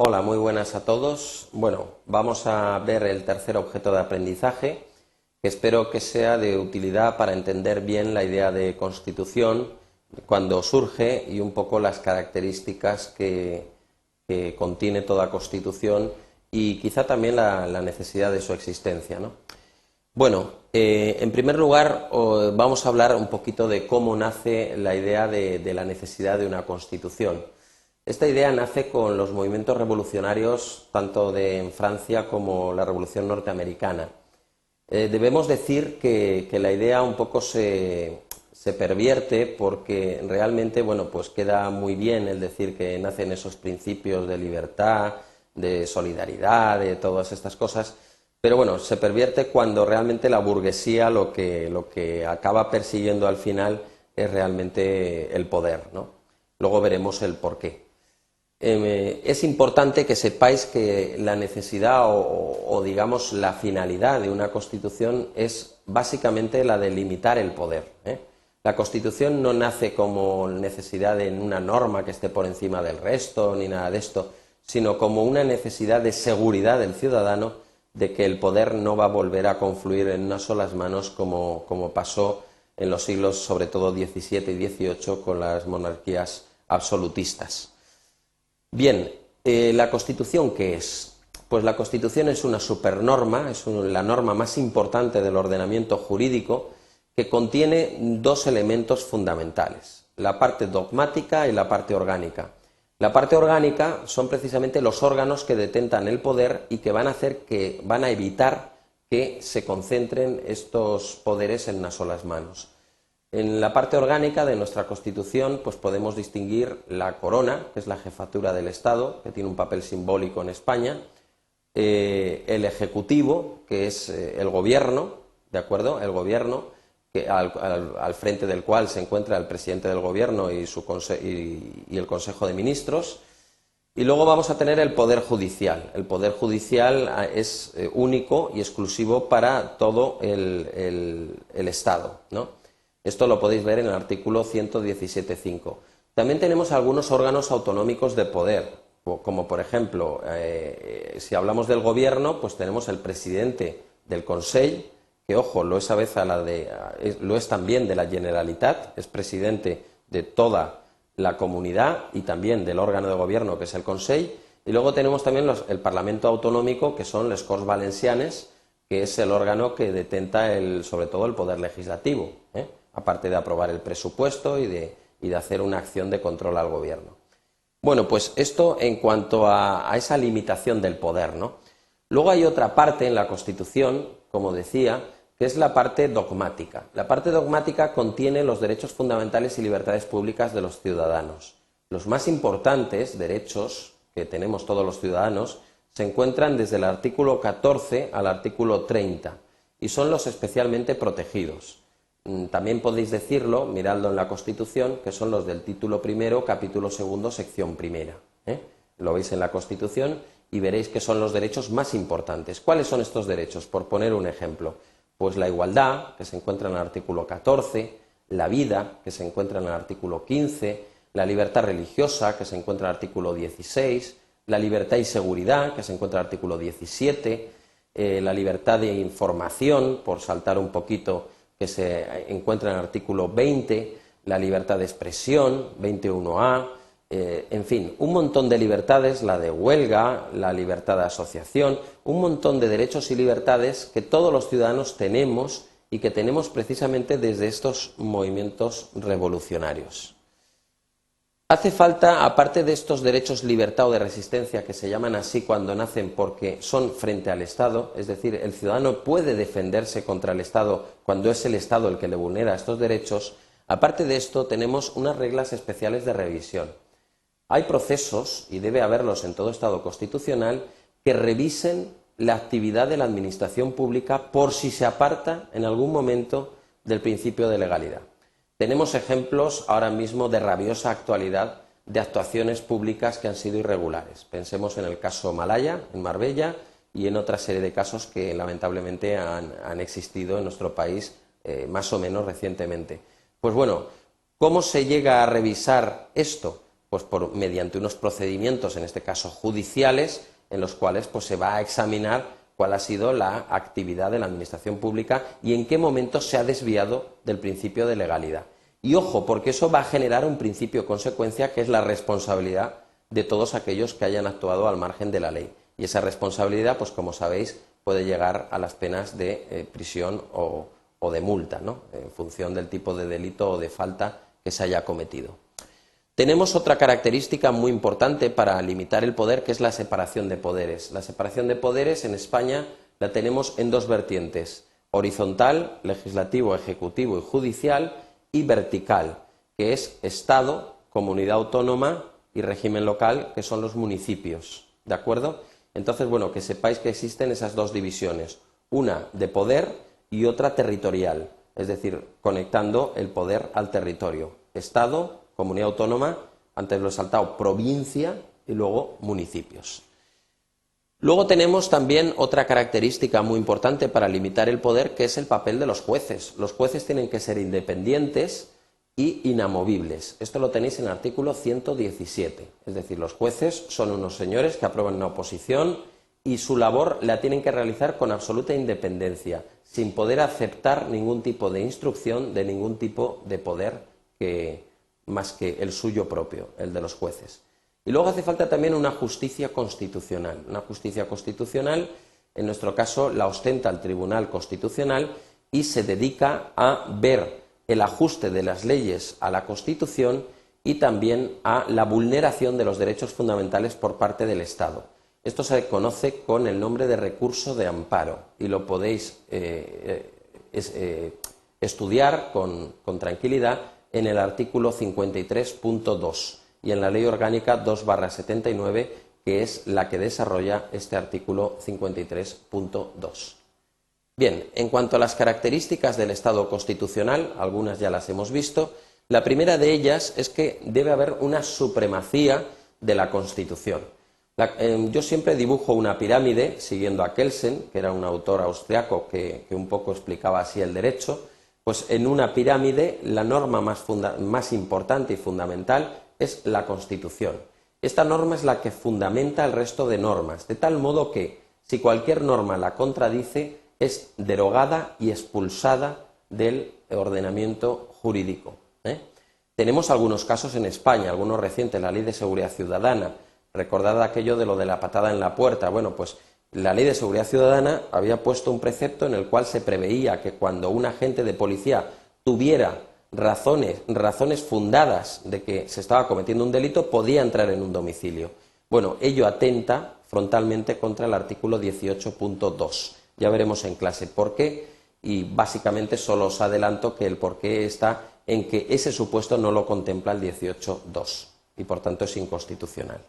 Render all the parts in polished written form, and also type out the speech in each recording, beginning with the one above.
Hola, muy buenas a todos. Bueno, vamos a ver el tercer objeto de aprendizaje, que espero que sea de utilidad para entender bien la idea de constitución, cuando surge y un poco las características que contiene toda constitución y quizá también la necesidad de su existencia, ¿no? Bueno, en primer lugar vamos a hablar un poquito de cómo nace la idea de la necesidad de una constitución. Esta idea nace con los movimientos revolucionarios tanto en Francia como la Revolución Norteamericana. Debemos decir que la idea un poco se pervierte porque realmente, bueno, pues queda muy bien el decir que nacen esos principios de libertad, de solidaridad, de todas estas cosas, pero bueno, se pervierte cuando realmente la burguesía lo que acaba persiguiendo al final es realmente el poder, ¿no? Luego veremos el porqué. Es importante que sepáis que la necesidad o digamos la finalidad de una constitución es básicamente la de limitar el poder, ¿eh? La constitución no nace como necesidad de una norma que esté por encima del resto ni nada de esto, sino como una necesidad de seguridad del ciudadano de que el poder no va a volver a confluir en unas solas manos como pasó en los siglos sobre todo XVII y XVIII con las monarquías absolutistas. Bien, ¿la Constitución qué es? Pues la Constitución es una supernorma, es la norma más importante del ordenamiento jurídico que contiene dos elementos fundamentales, la parte dogmática y la parte orgánica. La parte orgánica son precisamente los órganos que detentan el poder y que van a evitar que se concentren estos poderes en unas solas manos. En la parte orgánica de nuestra Constitución pues podemos distinguir la corona, que es la jefatura del Estado, que tiene un papel simbólico en España, el Ejecutivo, que es el Gobierno, ¿de acuerdo? El Gobierno, al frente del cual se encuentra el presidente del Gobierno y el Consejo de Ministros. Y luego vamos a tener el Poder Judicial. El Poder Judicial es único y exclusivo para todo el Estado, ¿no? Esto lo podéis ver en el artículo 117.5. También tenemos algunos órganos autonómicos de poder, como por ejemplo, si hablamos del Gobierno, pues tenemos el presidente del Consell, que ojo, lo es también de la Generalitat, es presidente de toda la comunidad y también del órgano de gobierno que es el Consell, y luego tenemos también el Parlamento Autonómico, que son les Corts Valencianes, que es el órgano que detenta sobre todo el poder legislativo, aparte de aprobar el presupuesto y de hacer una acción de control al gobierno. Bueno, pues esto en cuanto a esa limitación del poder, ¿no? Luego hay otra parte en la Constitución, como decía, que es la parte dogmática. La parte dogmática contiene los derechos fundamentales y libertades públicas de los ciudadanos. Los más importantes derechos que tenemos todos los ciudadanos se encuentran desde el artículo 14 al artículo 30 y son los especialmente protegidos. También podéis decirlo, miradlo en la Constitución, que son los del título primero, capítulo segundo, sección primera. Lo veis en la Constitución y veréis que son los derechos más importantes. ¿Cuáles son estos derechos? Por poner un ejemplo, pues la igualdad, que se encuentra en el artículo 14, la vida, que se encuentra en el artículo 15, la libertad religiosa, que se encuentra en el artículo 16, la libertad y seguridad, que se encuentra en el artículo 17, la libertad de información, por saltar un poquito, que se encuentra en el artículo 20, la libertad de expresión, 21A, en fin, un montón de libertades, la de huelga, la libertad de asociación, un montón de derechos y libertades que todos los ciudadanos tenemos y que tenemos precisamente desde estos movimientos revolucionarios. Hace falta, aparte de estos derechos libertad o de resistencia, que se llaman así cuando nacen porque son frente al Estado, es decir, el ciudadano puede defenderse contra el Estado cuando es el Estado el que le vulnera estos derechos, aparte de esto tenemos unas reglas especiales de revisión. Hay procesos, y debe haberlos en todo Estado constitucional, que revisen la actividad de la administración pública por si se aparta en algún momento del principio de legalidad. Tenemos ejemplos ahora mismo de rabiosa actualidad de actuaciones públicas que han sido irregulares. Pensemos en el caso Malaya, en Marbella, y en otra serie de casos que lamentablemente han existido en nuestro país más o menos recientemente. Pues bueno, ¿cómo se llega a revisar esto? pues mediante unos procedimientos, en este caso judiciales, en los cuales pues se va a examinar cuál ha sido la actividad de la administración pública y en qué momento se ha desviado del principio de legalidad. Y ojo, porque eso va a generar un principio consecuencia que es la responsabilidad de todos aquellos que hayan actuado al margen de la ley. Y esa responsabilidad, pues como sabéis, puede llegar a las penas de prisión o de multa, ¿no? En función del tipo de delito o de falta que se haya cometido. Tenemos otra característica muy importante para limitar el poder, que es la separación de poderes. La separación de poderes en España la tenemos en dos vertientes: horizontal, legislativo, ejecutivo y judicial, y vertical, que es Estado, comunidad autónoma y régimen local, que son los municipios. ¿De acuerdo? Entonces, bueno, que sepáis que existen esas dos divisiones, una de poder y otra territorial, es decir, conectando el poder al territorio. Estado, comunidad autónoma, antes lo he saltado, provincia y luego municipios. Luego tenemos también otra característica muy importante para limitar el poder, que es el papel de los jueces. Los jueces tienen que ser independientes y inamovibles. Esto lo tenéis en el artículo 117. Es decir, los jueces son unos señores que aprueban una oposición y su labor la tienen que realizar con absoluta independencia, sin poder aceptar ningún tipo de instrucción de ningún tipo de poder más que el suyo propio, el de los jueces. Y luego hace falta también una justicia constitucional. Una justicia constitucional, en nuestro caso, la ostenta el Tribunal Constitucional y se dedica a ver el ajuste de las leyes a la Constitución y también a la vulneración de los derechos fundamentales por parte del Estado. Esto se conoce con el nombre de recurso de amparo y lo podéis estudiar con tranquilidad en el artículo 53.2 y en la Ley Orgánica 2/79, que es la que desarrolla este artículo 53.2. Bien, en cuanto a las características del Estado constitucional, algunas ya las hemos visto. La primera de ellas es que debe haber una supremacía de la Constitución. Yo siempre dibujo una pirámide, siguiendo a Kelsen, que era un autor austriaco que un poco explicaba así el derecho. Pues en una pirámide la norma más importante y fundamental es la Constitución. Esta norma es la que fundamenta el resto de normas, de tal modo que si cualquier norma la contradice, es derogada y expulsada del ordenamiento jurídico. Tenemos algunos casos en España, algunos recientes, la Ley de Seguridad Ciudadana. Recordad aquello de lo de la patada en la puerta. Bueno, pues la Ley de Seguridad Ciudadana había puesto un precepto en el cual se preveía que cuando un agente de policía tuviera razones fundadas de que se estaba cometiendo un delito, podía entrar en un domicilio. Bueno, ello atenta frontalmente contra el artículo 18.2. Ya veremos en clase por qué, y básicamente solo os adelanto que el porqué está en que ese supuesto no lo contempla el 18.2 y por tanto es inconstitucional.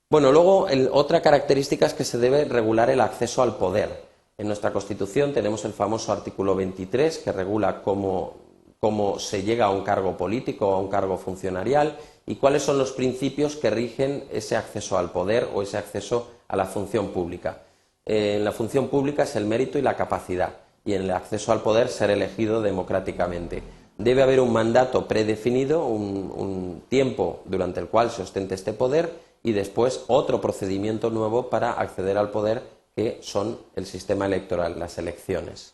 Bueno, luego otra característica es que se debe regular el acceso al poder. En nuestra Constitución tenemos el famoso artículo 23 que regula cómo se llega a un cargo político o a un cargo funcionarial y cuáles son los principios que rigen ese acceso al poder o ese acceso a la función pública. En la función pública es el mérito y la capacidad, y en el acceso al poder ser elegido democráticamente. Debe haber un mandato predefinido, un tiempo durante el cual se ostente este poder y después otro procedimiento nuevo para acceder al poder, que son el sistema electoral, las elecciones.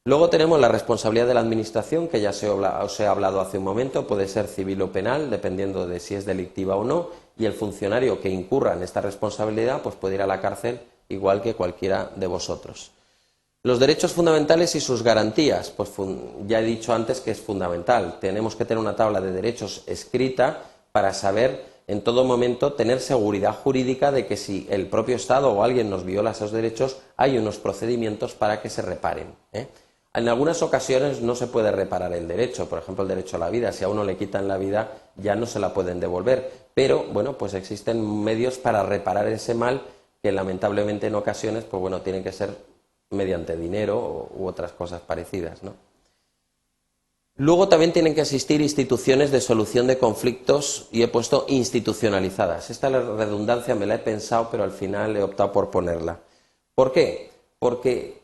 Luego tenemos la responsabilidad de la Administración, que ya os he hablado hace un momento, puede ser civil o penal, dependiendo de si es delictiva o no, y el funcionario que incurra en esta responsabilidad pues puede ir a la cárcel igual que cualquiera de vosotros. Los derechos fundamentales y sus garantías, pues ya he dicho antes que es fundamental. Tenemos que tener una tabla de derechos escrita para saber en todo momento tener seguridad jurídica de que si el propio Estado o alguien nos viola esos derechos, hay unos procedimientos para que se reparen. En algunas ocasiones no se puede reparar el derecho, por ejemplo el derecho a la vida. Si a uno le quitan la vida ya no se la pueden devolver, pero bueno, pues existen medios para reparar ese mal que lamentablemente en ocasiones pues bueno, tienen que ser mediante dinero u otras cosas parecidas, ¿no? Luego también tienen que existir instituciones de solución de conflictos y he puesto institucionalizadas. Esta redundancia me la he pensado, pero al final he optado por ponerla. ¿Por qué? Porque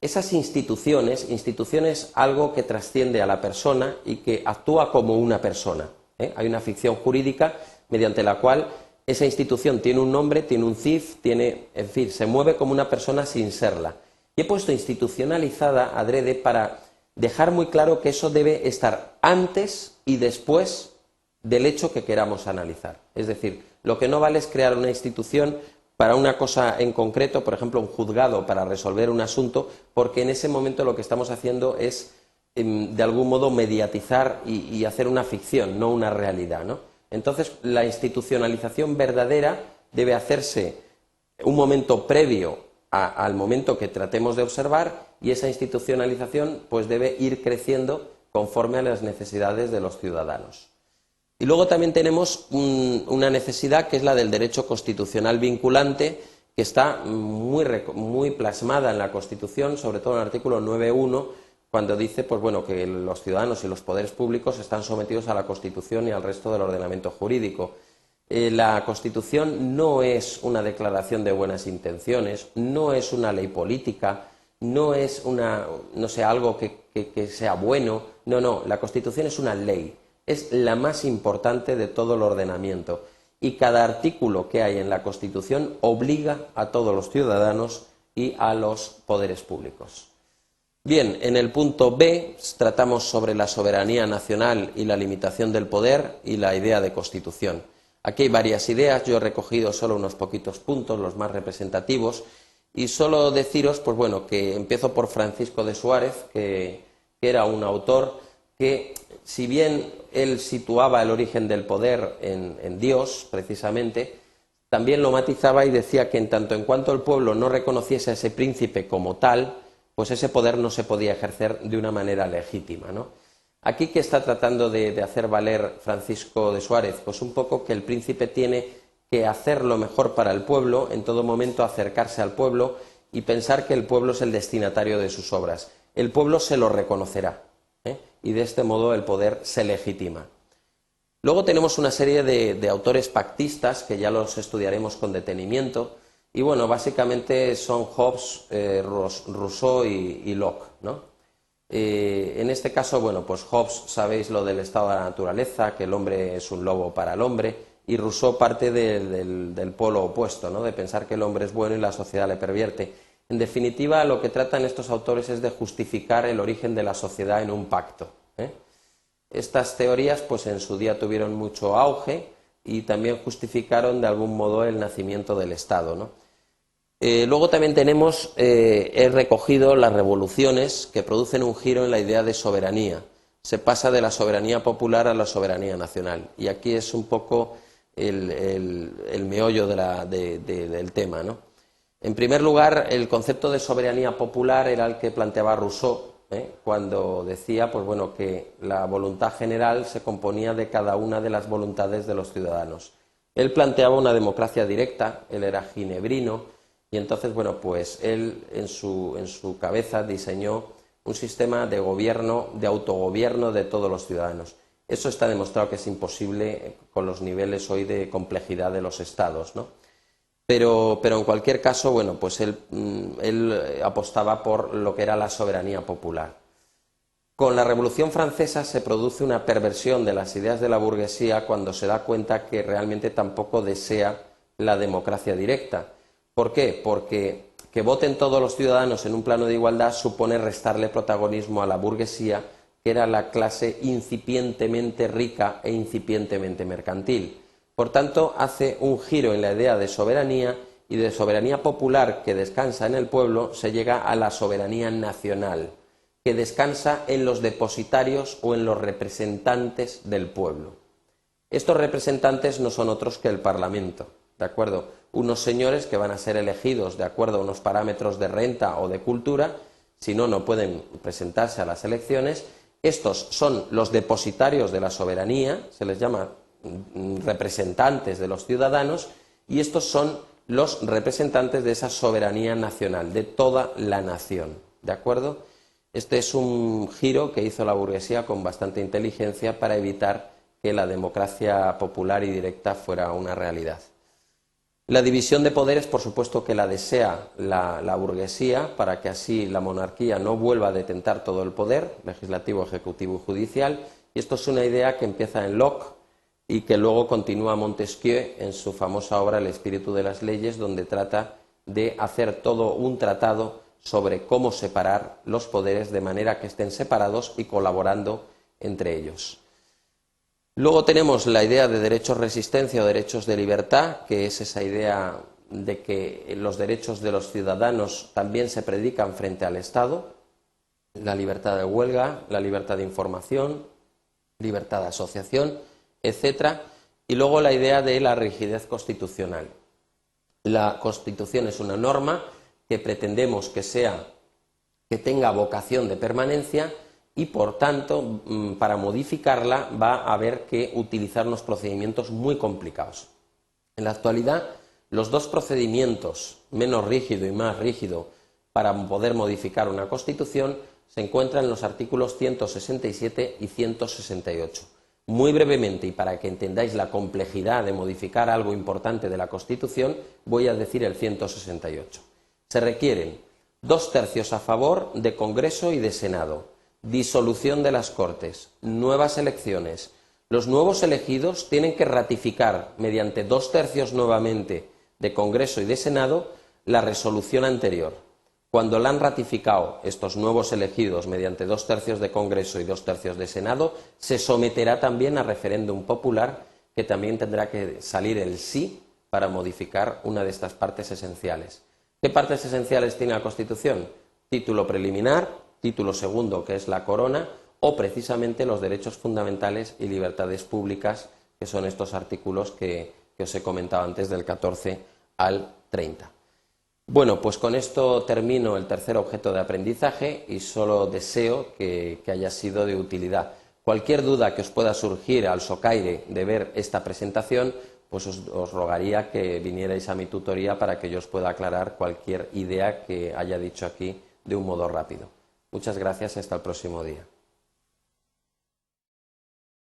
esas instituciones algo que trasciende a la persona y que actúa como una persona. Hay una ficción jurídica mediante la cual esa institución tiene un nombre, tiene un CIF, en fin, se mueve como una persona sin serla. Y he puesto institucionalizada adrede para dejar muy claro que eso debe estar antes y después del hecho que queramos analizar. Es decir, lo que no vale es crear una institución para una cosa en concreto, por ejemplo, un juzgado para resolver un asunto, porque en ese momento lo que estamos haciendo es, de algún modo, mediatizar y hacer una ficción, no una realidad, ¿no? Entonces, la institucionalización verdadera debe hacerse un momento previo al momento que tratemos de observar, y esa institucionalización pues debe ir creciendo conforme a las necesidades de los ciudadanos. Y luego también tenemos una necesidad que es la del derecho constitucional vinculante, que está muy plasmada en la Constitución, sobre todo en el artículo 9.1, cuando dice pues bueno, que los ciudadanos y los poderes públicos están sometidos a la Constitución y al resto del ordenamiento jurídico. La Constitución no es una declaración de buenas intenciones, no es una ley política, no es algo que sea bueno, no, la Constitución es una ley. Es la más importante de todo el ordenamiento, y cada artículo que hay en la Constitución obliga a todos los ciudadanos y a los poderes públicos. Bien, en el punto B tratamos sobre la soberanía nacional y la limitación del poder y la idea de Constitución. Aquí hay varias ideas, yo he recogido solo unos poquitos puntos, los más representativos, y solo deciros pues bueno, que empiezo por Francisco de Suárez, que era un autor que, si bien él situaba el origen del poder en Dios, precisamente, también lo matizaba y decía que en tanto en cuanto el pueblo no reconociese a ese príncipe como tal, pues ese poder no se podía ejercer de una manera legítima, ¿no? Aquí, ¿qué está tratando de hacer valer Francisco de Suárez? Pues un poco que el príncipe tiene que hacer lo mejor para el pueblo, en todo momento acercarse al pueblo y pensar que el pueblo es el destinatario de sus obras. El pueblo se lo reconocerá, y de este modo el poder se legitima. Luego tenemos una serie de autores pactistas que ya los estudiaremos con detenimiento, y bueno, básicamente son Hobbes, Rousseau y Locke, ¿no? En este caso, bueno, pues Hobbes, sabéis lo del estado de la naturaleza, que el hombre es un lobo para el hombre, y Rousseau parte del polo opuesto, ¿no? De pensar que el hombre es bueno y la sociedad le pervierte. En definitiva, lo que tratan estos autores es de justificar el origen de la sociedad en un pacto. Estas teorías, pues en su día tuvieron mucho auge y también justificaron de algún modo el nacimiento del Estado, ¿no? Luego también tenemos, he recogido las revoluciones que producen un giro en la idea de soberanía. Se pasa de la soberanía popular a la soberanía nacional. Y aquí es un poco el meollo del tema, ¿no? En primer lugar, el concepto de soberanía popular era el que planteaba Rousseau, cuando decía pues bueno, que la voluntad general se componía de cada una de las voluntades de los ciudadanos. Él planteaba una democracia directa, él era ginebrino, y entonces, bueno, pues él en su cabeza diseñó un sistema de gobierno, de autogobierno de todos los ciudadanos. Eso está demostrado que es imposible con los niveles hoy de complejidad de los estados, ¿no? Pero en cualquier caso, bueno, pues él apostaba por lo que era la soberanía popular. Con la Revolución Francesa se produce una perversión de las ideas de la burguesía cuando se da cuenta que realmente tampoco desea la democracia directa. ¿Por qué? Porque que voten todos los ciudadanos en un plano de igualdad supone restarle protagonismo a la burguesía, que era la clase incipientemente rica e incipientemente mercantil. Por tanto, hace un giro en la idea de soberanía, y de soberanía popular que descansa en el pueblo se llega a la soberanía nacional, que descansa en los depositarios o en los representantes del pueblo. Estos representantes no son otros que el Parlamento, ¿de acuerdo? Unos señores que van a ser elegidos de acuerdo a unos parámetros de renta o de cultura, si no, no pueden presentarse a las elecciones. Estos son los depositarios de la soberanía, se les llama representantes de los ciudadanos, y estos son los representantes de esa soberanía nacional, de toda la nación, ¿de acuerdo? Este es un giro que hizo la burguesía con bastante inteligencia para evitar que la democracia popular y directa fuera una realidad. La división de poderes, por supuesto que la desea la burguesía, para que así la monarquía no vuelva a detentar todo el poder, legislativo, ejecutivo y judicial, y esto es una idea que empieza en Locke, y que luego continúa Montesquieu en su famosa obra El espíritu de las leyes, donde trata de hacer todo un tratado sobre cómo separar los poderes de manera que estén separados y colaborando entre ellos. Luego tenemos la idea de derechos resistencia o derechos de libertad, que es esa idea de que los derechos de los ciudadanos también se predican frente al Estado, la libertad de huelga, la libertad de información, libertad de asociación, etcétera, y luego la idea de la rigidez constitucional. La Constitución es una norma que pretendemos que tenga vocación de permanencia y, por tanto, para modificarla va a haber que utilizar unos procedimientos muy complicados. En la actualidad, los dos procedimientos, menos rígido y más rígido, para poder modificar una Constitución, se encuentran en los artículos 167 y 168. Muy brevemente, y para que entendáis la complejidad de modificar algo importante de la Constitución, voy a decir el 168. Se requieren 2/3 a favor de Congreso y de Senado, disolución de las Cortes, nuevas elecciones. Los nuevos elegidos tienen que ratificar, mediante 2/3 nuevamente de Congreso y de Senado, la resolución anterior. Cuando la han ratificado estos nuevos elegidos mediante 2/3 de Congreso y 2/3 de Senado, se someterá también a referéndum popular, que también tendrá que salir el sí para modificar una de estas partes esenciales. ¿Qué partes esenciales tiene la Constitución? Título preliminar, título segundo, que es la corona, o precisamente los derechos fundamentales y libertades públicas, que son estos artículos que os he comentado antes, del 14 al 30. Bueno, pues con esto termino el tercer objeto de aprendizaje y solo deseo que haya sido de utilidad. Cualquier duda que os pueda surgir al socaire de ver esta presentación, pues os rogaría que vinierais a mi tutoría para que yo os pueda aclarar cualquier idea que haya dicho aquí de un modo rápido. Muchas gracias y hasta el próximo día.